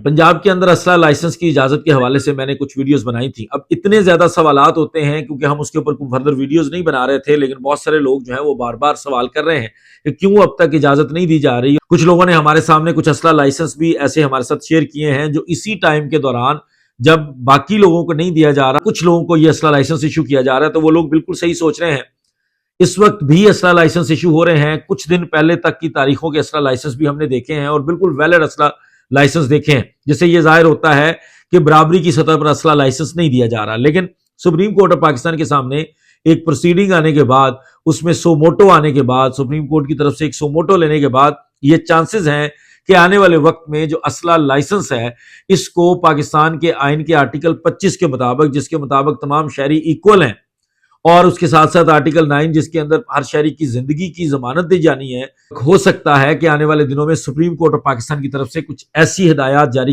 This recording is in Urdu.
پنجاب کے اندر اسلحہ لائسنس کی اجازت کے حوالے سے میں نے کچھ ویڈیوز بنائی تھی. اب اتنے زیادہ سوالات ہوتے ہیں کیونکہ ہم اس کے اوپر فردر ویڈیوز نہیں بنا رہے تھے، لیکن بہت سارے لوگ جو ہیں وہ بار بار سوال کر رہے ہیں کہ کیوں اب تک اجازت نہیں دی جا رہی. کچھ لوگوں نے ہمارے سامنے کچھ اسلحہ لائسنس بھی ایسے ہمارے ساتھ شیئر کیے ہیں جو اسی ٹائم کے دوران جب باقی لوگوں کو نہیں دیا جا رہا، کچھ لوگوں کو یہ اسلحہ لائسنس ایشو کیا جا رہا ہے، تو وہ لوگ بالکل صحیح سوچ رہے ہیں. اس وقت بھی اسلحہ لائسنس ایشو ہو رہے ہیں. کچھ دن پہلے تک کی تاریخوں کے اسلحہ لائسنس بھی ہم نے دیکھے ہیں اور بالکل ویلڈ اسلحہ لائسنس دیکھے ہیں، جس سے یہ ظاہر ہوتا ہے کہ برابری کی سطح پر اسلحہ لائسنس نہیں دیا جا رہا. لیکن سپریم کورٹ آف پاکستان کے سامنے ایک پروسیڈنگ آنے کے بعد، اس میں سو موٹو آنے کے بعد، سپریم کورٹ کی طرف سے ایک سو موٹو لینے کے بعد یہ چانسز ہیں کہ آنے والے وقت میں جو اسلحہ لائسنس ہے اس کو پاکستان کے آئین کے آرٹیکل 25 کے مطابق، جس کے مطابق تمام شہری ایکول ہیں، اور اس کے ساتھ ساتھ آرٹیکل 9 جس کے اندر ہر شہری کی زندگی کی ضمانت دی جانی ہے، ہو سکتا ہے کہ آنے والے دنوں میں سپریم کورٹ آف پاکستان کی طرف سے کچھ ایسی ہدایات جاری